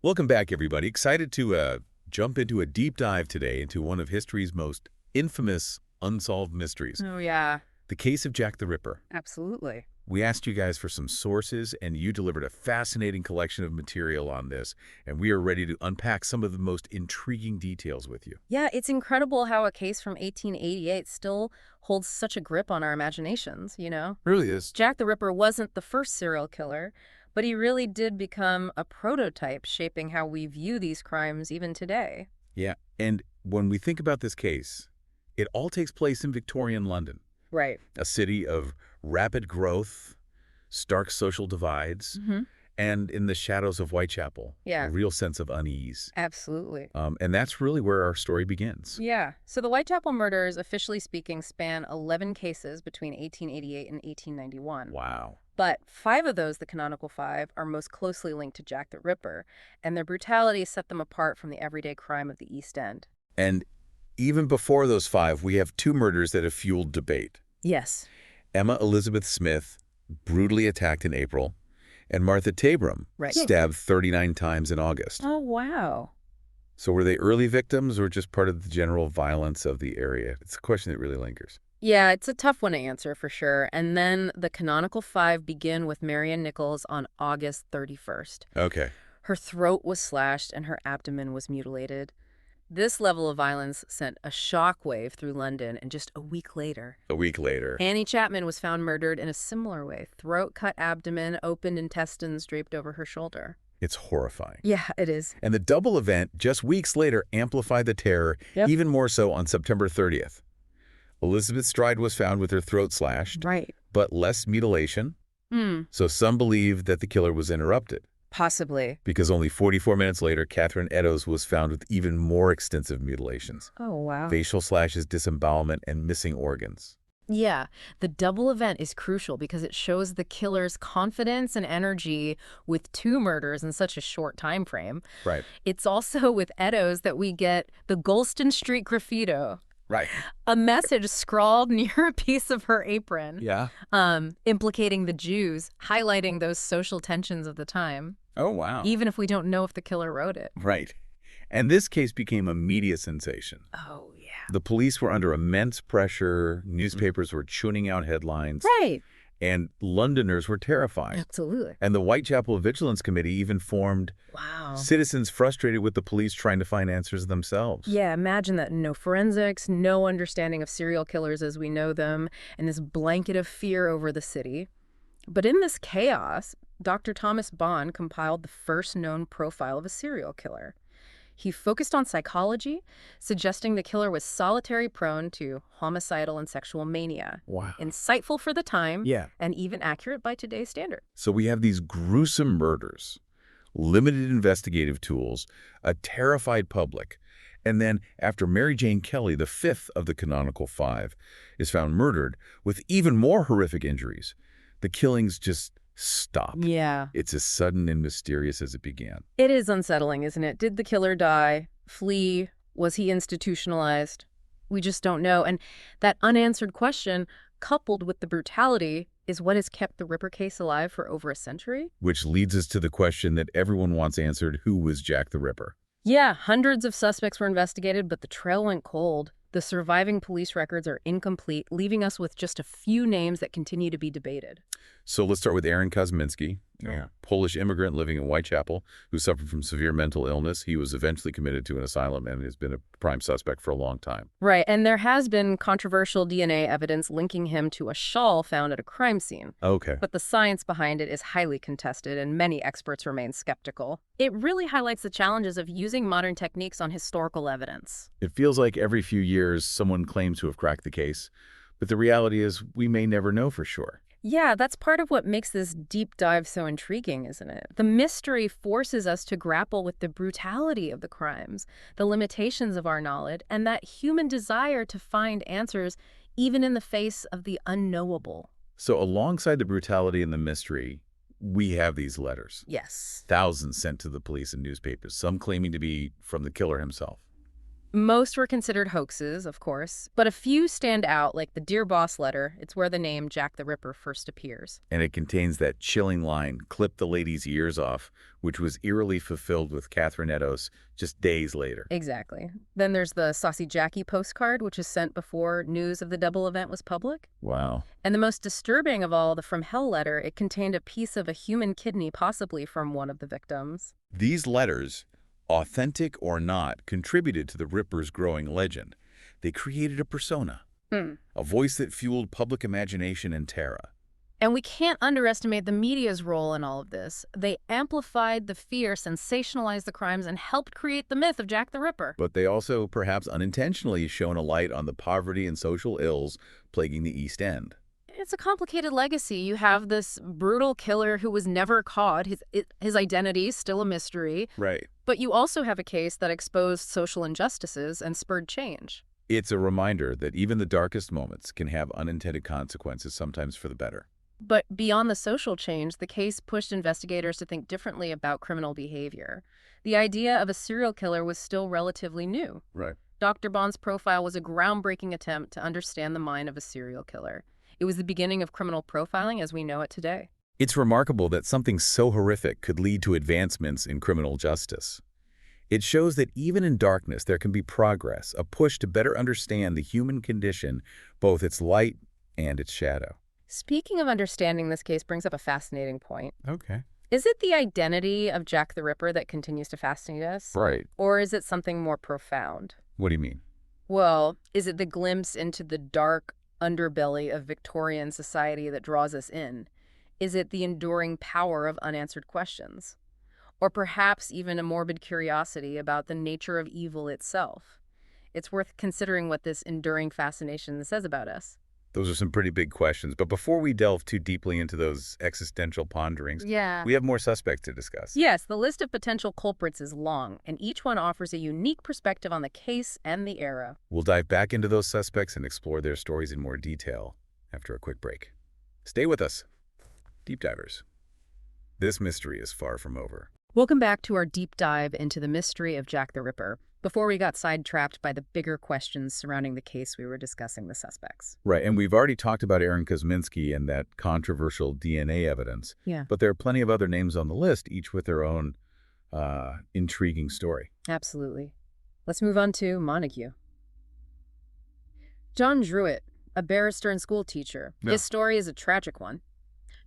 Welcome back, everybody. Excited to jump into a deep dive today into one of history's most infamous unsolved mysteries, Oh, yeah, the case of Jack the Ripper. absolutely. We asked you guys for some sources, and you delivered a fascinating collection of material on this, and we are ready to unpack some of the most intriguing details with you. Yeah, it's incredible how a case from 1888 still holds such a grip on our imaginations. Really is. Jack the Ripper wasn't the first serial killer, but he really did become a prototype shaping how we view these crimes even today. Yeah, and when we think about this case, it all takes place in Victorian London, Right. a city of rapid growth, stark social divides, and in the shadows of Whitechapel, Yeah. a real sense of unease. Absolutely. And that's really where our story begins. Yeah. So the Whitechapel murders, officially speaking, span 11 cases between 1888 and 1891. Wow. But 5 of those, the canonical 5, are most closely linked to Jack the Ripper, and their brutality set them apart from the everyday crime of the East End. And even before those 5, we have 2 murders that have fueled debate. Yes. Emma Elizabeth Smith, brutally attacked in April, and Martha Tabram, Right. stabbed 39 times in August. Oh, wow. So were they early victims or just part of the general violence of the area? It's a question that really lingers. Yeah, it's a tough one to answer for sure. And then the canonical 5 begin with Marian Nichols on August 31st. Okay. Her throat was slashed and her abdomen was mutilated. This level of violence sent a shockwave through London, and just a week later, A week later. Annie Chapman was found murdered in a similar way. Throat cut, abdomen, opened intestines draped over her shoulder. It's horrifying. Yeah, it is. And the double event, just weeks later, amplified the terror, Yep. even more so on September 30th. Elizabeth Stride was found with her throat slashed, Right. but less mutilation. So some believe that the killer was interrupted, Possibly. because only 44 minutes later, Catherine Eddowes was found with even more extensive mutilations. Oh, wow. Facial slashes, disembowelment, and missing organs. Yeah, the double event is crucial because it shows the killer's confidence and energy with 2 murders in such a short time frame. Right. It's also with Eddowes that we get the Golston Street graffito, Right. a message scrawled near a piece of her apron, Yeah. implicating the Jews, highlighting those social tensions of the time, Oh, wow. even if we don't know if the killer wrote it. Right. And this case became a media sensation. Oh, yeah. The police were under immense pressure, newspapers were tuning out headlines, Right. and Londoners were terrified. Absolutely. And the Whitechapel Vigilance Committee even formed, Wow. citizens frustrated with the police trying to find answers themselves. Yeah, imagine that. No forensics, no understanding of serial killers as we know them, and this blanket of fear over the city. But in this chaos, Dr. Thomas Bond compiled the first known profile of a serial killer. He focused on psychology, suggesting the killer was solitary, prone to homicidal and sexual mania. Wow. Insightful for the time, Yeah. and even accurate by today's standard. So we have these gruesome murders, limited investigative tools, a terrified public, and then after Mary Jane Kelly, the 5th of the canonical 5, is found murdered with even more horrific injuries, the killings just stopped. Yeah. It's as sudden and mysterious as it began. It is unsettling, isn't it? Did the killer die, flee? Was he institutionalized? We just don't know. And that unanswered question, coupled with the brutality, is what has kept the Ripper case alive for over a century. Which leads us to the question that everyone wants answered: who was Jack the Ripper? Yeah, hundreds of suspects were investigated, but the trail went cold. The surviving police records are incomplete, leaving us with just a few names that continue to be debated. So let's start with Aaron Kosminski, Yeah. a Polish immigrant living in Whitechapel who suffered from severe mental illness. He was eventually committed to an asylum and has been a prime suspect for a long time. Right, and there has been controversial DNA evidence linking him to a shawl found at a crime scene. Okay. But the science behind it is highly contested, and many experts remain skeptical. It really highlights the challenges of using modern techniques on historical evidence. It feels like every few years someone claims to have cracked the case, but the reality is we may never know for sure. Yeah, that's part of what makes this deep dive so intriguing, isn't it? The mystery forces us to grapple with the brutality of the crimes, the limitations of our knowledge, and that human desire to find answers even in the face of the unknowable. So alongside the brutality and the mystery, we have these letters. Yes. Thousands sent to the police and newspapers, some claiming to be from the killer himself. Most were considered hoaxes, of course, but a few stand out, like the Dear Boss letter. It's where the name Jack the Ripper first appears. And it contains that chilling line, "Clip the lady's ears off," which was eerily fulfilled with Catherine Eddowes just days later. Exactly. Then there's the Saucy Jackie postcard, which is sent before news of the double event was public. Wow. And the most disturbing of all, the From Hell letter, it contained a piece of a human kidney, possibly from one of the victims. These letters, authentic or not, contributed to the Ripper's growing legend. They created a persona, a voice that fueled public imagination and terror. And we can't underestimate the media's role in all of this. They amplified the fear, sensationalized the crimes, and helped create the myth of Jack the Ripper. But they also, perhaps unintentionally, shone a light on the poverty and social ills plaguing the East End. It's a complicated legacy. You have this brutal killer who was never caught. His identity is still a mystery. Right. But you also have a case that exposed social injustices and spurred change. It's a reminder that even the darkest moments can have unintended consequences, sometimes for the better. But beyond the social change, the case pushed investigators to think differently about criminal behavior. The idea of a serial killer was still relatively new. Right. Dr. Bond's profile was a groundbreaking attempt to understand the mind of a serial killer. It was the beginning of criminal profiling as we know it today. It's remarkable that something so horrific could lead to advancements in criminal justice. It shows that even in darkness there can be progress, a push to better understand the human condition, both its light and its shadow. Speaking of understanding, this case brings up a fascinating point. Okay. Is it the identity of Jack the Ripper that continues to fascinate us? Right. Or is it something more profound? What do you mean? Well, is it the glimpse into the dark underbelly of Victorian society that draws us in? Is it the enduring power of unanswered questions? Or perhaps even a morbid curiosity about the nature of evil itself? It's worth considering what this enduring fascination says about us. Those are some pretty big questions, but before we delve too deeply into those existential ponderings, we have more suspects to discuss. Yes, the list of potential culprits is long, and each one offers a unique perspective on the case and the era. We'll dive back into those suspects and explore their stories in more detail after a quick break. Stay with us, deep divers. This mystery is far from over. Welcome back to our deep dive into the mystery of Jack the Ripper. Before we got sidetracked by the bigger questions surrounding the case, we were discussing the suspects. Right, and we've already talked about Aaron Kosminski and that controversial DNA evidence. Yeah. But there are plenty of other names on the list, each with their own intriguing story. Absolutely. Let's move on to Montague. John Druitt, a barrister and school teacher. Yeah. His story is a tragic one.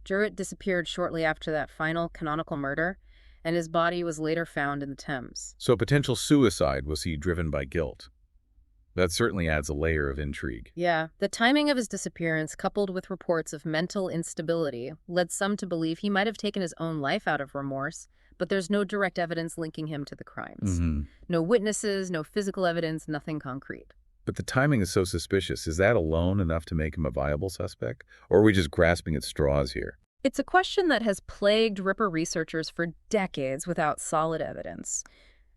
Druitt disappeared shortly after that final canonical murder, and his body was later found in the Thames. So potential suicide, was he driven by guilt? That certainly adds a layer of intrigue. Yeah, the timing of his disappearance, coupled with reports of mental instability, led some to believe he might have taken his own life out of remorse, but there's no direct evidence linking him to the crimes. No witnesses, no physical evidence, nothing concrete. But the timing is so suspicious. Is that alone enough to make him a viable suspect? Or are we just grasping at straws here? It's a question that has plagued Ripper researchers for decades without solid evidence.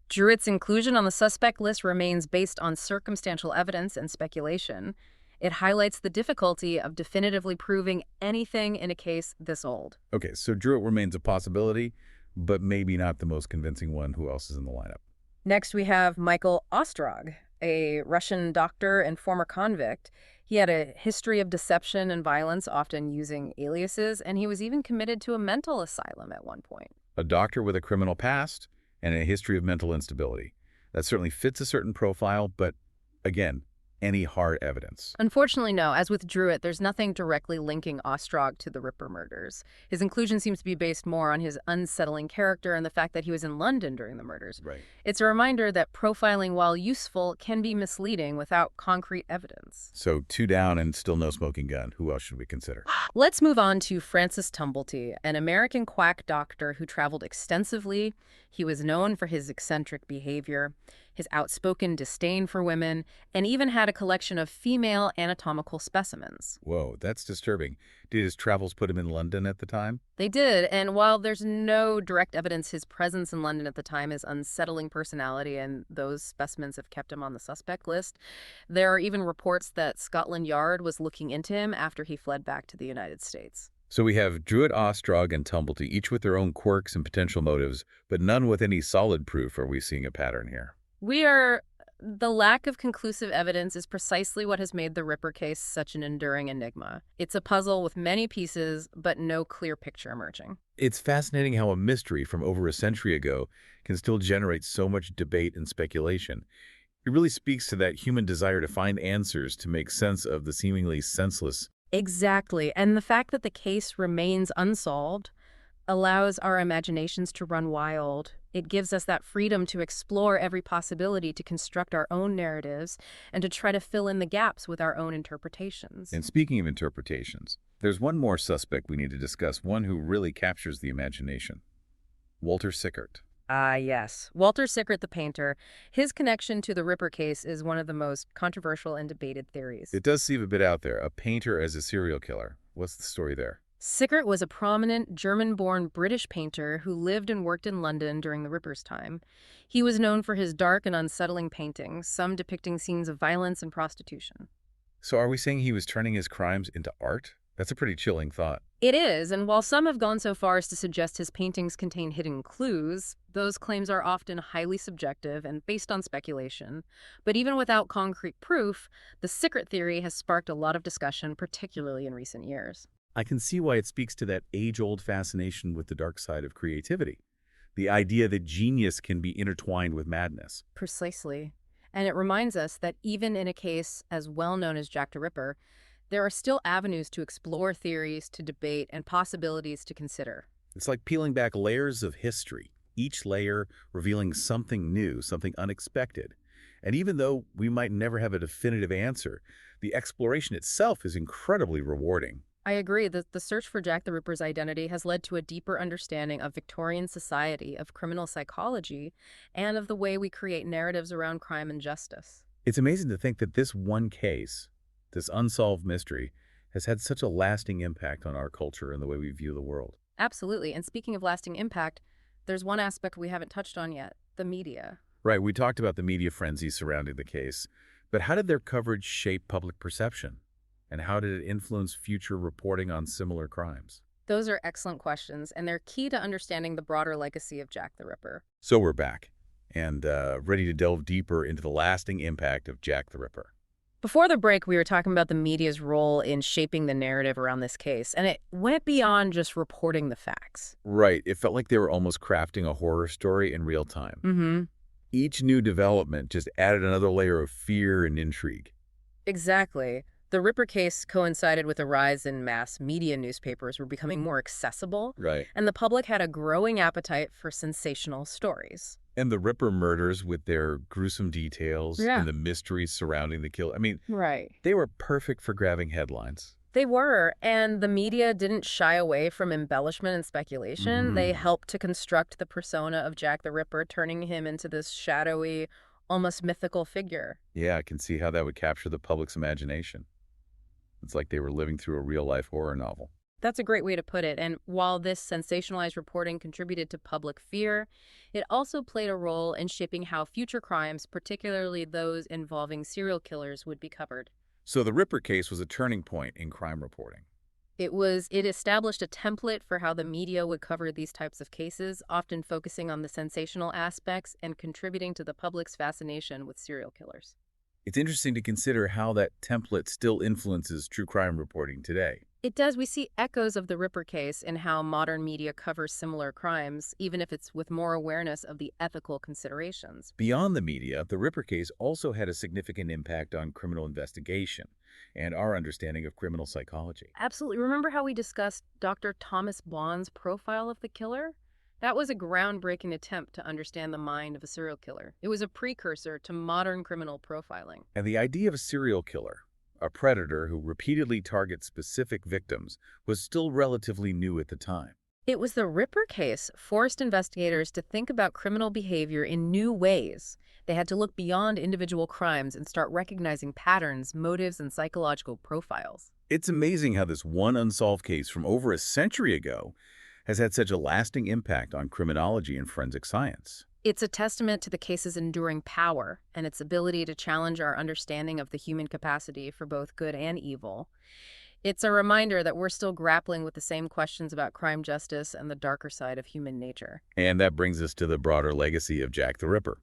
Druitt's inclusion on the suspect list remains based on circumstantial evidence and speculation. It highlights the difficulty of definitively proving anything in a case this old. Okay, so Druitt remains a possibility, but maybe not the most convincing one. Who else is in the lineup? Next, we have Michael Ostrog, a Russian doctor and former convict. He had a history of deception and violence, often using aliases, and he was even committed to a mental asylum at one point. A doctor with a criminal past and a history of mental instability. That certainly fits a certain profile, but again, any hard evidence? Unfortunately, no. As with Druitt, there's nothing directly linking Ostrog to the Ripper murders. His inclusion seems to be based more on his unsettling character and the fact that he was in London during the murders. Right. It's a reminder that profiling, while useful, can be misleading without concrete evidence. So 2 down and still no smoking gun. Who else should we consider? Let's move on to Francis Tumblety, an American quack doctor who traveled extensively. He was known for his eccentric behavior, his outspoken disdain for women, and even had a collection of female anatomical specimens. Whoa, that's disturbing. Did his travels put him in London at the time? They did, and while there's no direct evidence his presence in London at the time, his unsettling personality and those specimens have kept him on the suspect list. There are even reports that Scotland Yard was looking into him after he fled back to the United States. So we have Druitt, Ostrog, and Tumblety, each with their own quirks and potential motives, but none with any solid proof. Are we seeing a pattern here? We are The lack of conclusive evidence is precisely what has made the Ripper case such an enduring enigma. It's a puzzle with many pieces, but no clear picture emerging. It's fascinating how a mystery from over a century ago can still generate so much debate and speculation. It really speaks to that human desire to find answers to make sense of the seemingly senseless. Exactly. And the fact that the case remains unsolved allows our imaginations to run wild. It gives us that freedom to explore every possibility, to construct our own narratives, and to try to fill in the gaps with our own interpretations. And speaking of interpretations, there's one more suspect we need to discuss, one who really captures the imagination. Walter Sickert. Ah, yes. Walter Sickert, the painter. His connection to the Ripper case is one of the most controversial and debated theories. It does seem a bit out there, a painter as a serial killer. What's the story there? Sickert was a prominent German-born British painter who lived and worked in London during the Ripper's time. He was known for his dark and unsettling paintings, some depicting scenes of violence and prostitution. So are we saying he was turning his crimes into art? That's a pretty chilling thought. It is, and while some have gone so far as to suggest his paintings contain hidden clues, those claims are often highly subjective and based on speculation. But even without concrete proof, the Sickert theory has sparked a lot of discussion, particularly in recent years. I can see why it speaks to that age-old fascination with the dark side of creativity. The idea that genius can be intertwined with madness. Precisely. And it reminds us that even in a case as well known as Jack the Ripper, there are still avenues to explore, theories to debate, and possibilities to consider. It's like peeling back layers of history, each layer revealing something new, something unexpected. And even though we might never have a definitive answer, the exploration itself is incredibly rewarding. I agree that the search for Jack the Ripper's identity has led to a deeper understanding of Victorian society, of criminal psychology, and of the way we create narratives around crime and justice. It's amazing to think that this one case, this unsolved mystery, has had such a lasting impact on our culture and the way we view the world. Absolutely. And speaking of lasting impact, there's one aspect we haven't touched on yet, the media. Right, we talked about the media frenzy surrounding the case, but how did their coverage shape public perception? And how did it influence future reporting on similar crimes? Those are excellent questions, and they're key to understanding the broader legacy of Jack the Ripper. So we're back and ready to delve deeper into the lasting impact of Jack the Ripper. Before the break, we were talking about the media's role in shaping the narrative around this case, and it went beyond just reporting the facts. Right, it felt like they were almost crafting a horror story in real time. Mm-hmm. Each new development just added another layer of fear and intrigue. Exactly. The Ripper case coincided with a rise in mass media. Newspapers were becoming more accessible, Right. and the public had a growing appetite for sensational stories. And the Ripper murders with their gruesome details Yeah. and the mysteries surrounding the kill. I mean, Right. they were perfect for grabbing headlines. They were, and the media didn't shy away from embellishment and speculation. They helped to construct the persona of Jack the Ripper, turning him into this shadowy, almost mythical figure. Yeah, I can see how that would capture the public's imagination. It's like they were living through a real-life horror novel. That's a great way to put it. And while this sensationalized reporting contributed to public fear, it also played a role in shaping how future crimes, particularly those involving serial killers, would be covered. So the Ripper case was a turning point in crime reporting. It established a template for how the media would cover these types of cases, often focusing on the sensational aspects and contributing to the public's fascination with serial killers. It's interesting to consider how that template still influences true crime reporting today. It does. We see echoes of the Ripper case in how modern media covers similar crimes, even if it's with more awareness of the ethical considerations. Beyond the media, the Ripper case also had a significant impact on criminal investigation and our understanding of criminal psychology. Absolutely. Remember how we discussed Dr. Thomas Bond's profile of the killer? That was a groundbreaking attempt to understand the mind of a serial killer. It was a precursor to modern criminal profiling. And the idea of a serial killer, a predator who repeatedly targets specific victims, was still relatively new at the time. It was the Ripper case forced investigators to think about criminal behavior in new ways. They had to look beyond individual crimes and start recognizing patterns, motives, and psychological profiles. It's amazing how this one unsolved case from over a century ago has had such a lasting impact on criminology and forensic science. It's a testament to the case's enduring power and its ability to challenge our understanding of the human capacity for both good and evil. It's a reminder that we're still grappling with the same questions about crime, justice, and the darker side of human nature. And that brings us to the broader legacy of Jack the Ripper.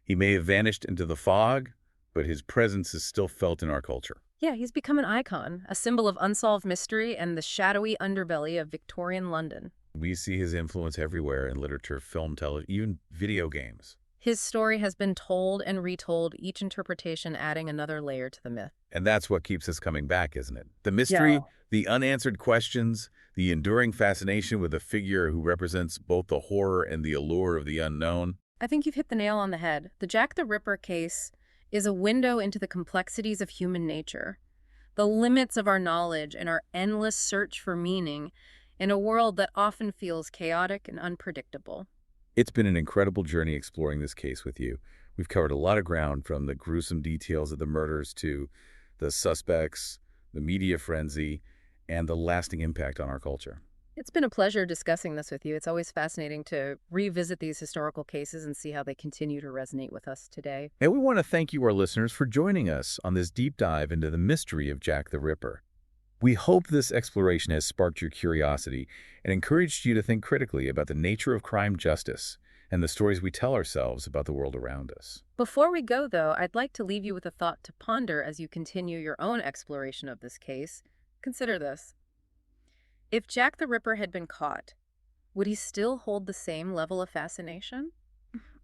He may have vanished into the fog, but his presence is still felt in our culture. Yeah, he's become an icon, a symbol of unsolved mystery and the shadowy underbelly of Victorian London. We see his influence everywhere in literature, film, television, even video games. His story has been told and retold, each interpretation adding another layer to the myth. And that's what keeps us coming back, isn't it? The Yeah. mystery, the unanswered questions, the enduring fascination with a figure who represents both the horror and the allure of the unknown. I think you've hit the nail on the head. The Jack the Ripper case is a window into the complexities of human nature, the limits of our knowledge, and our endless search for meaning in a world that often feels chaotic and unpredictable. It's been an incredible journey exploring this case with you. We've covered a lot of ground, from the gruesome details of the murders to the suspects, the media frenzy, and the lasting impact on our culture. It's been a pleasure discussing this with you. It's always fascinating to revisit these historical cases and see how they continue to resonate with us today. And we want to thank you, our listeners, for joining us on this deep dive into the mystery of Jack the Ripper. We hope this exploration has sparked your curiosity and encouraged you to think critically about the nature of crime justice and the stories we tell ourselves about the world around us. Before we go, though, I'd like to leave you with a thought to ponder as you continue your own exploration of this case. Consider this. If Jack the Ripper had been caught, would he still hold the same level of fascination?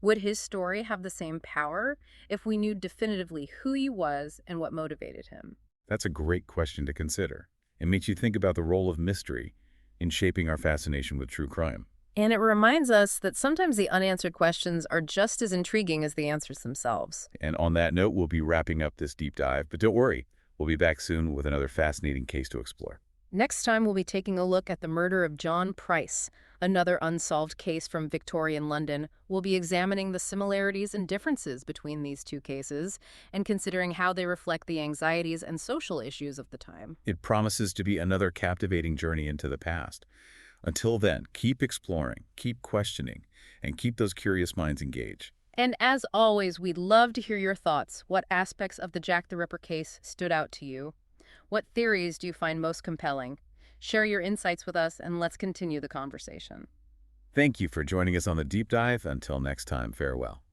Would his story have the same power if we knew definitively who he was and what motivated him? That's a great question to consider. It makes you think about the role of mystery in shaping our fascination with true crime. And it reminds us that sometimes the unanswered questions are just as intriguing as the answers themselves. And on that note, we'll be wrapping up this deep dive. But don't worry, we'll be back soon with another fascinating case to explore. Next time, we'll be taking a look at the murder of John Price, another unsolved case from Victorian London. We'll be examining the similarities and differences between these two cases and considering how they reflect the anxieties and social issues of the time. It promises to be another captivating journey into the past. Until then, keep exploring, keep questioning, and keep those curious minds engaged. And as always, we'd love to hear your thoughts. What aspects of the Jack the Ripper case stood out to you? What theories do you find most compelling? Share your insights with us, and let's continue the conversation. Thank you for joining us on the deep dive. Until next time, farewell.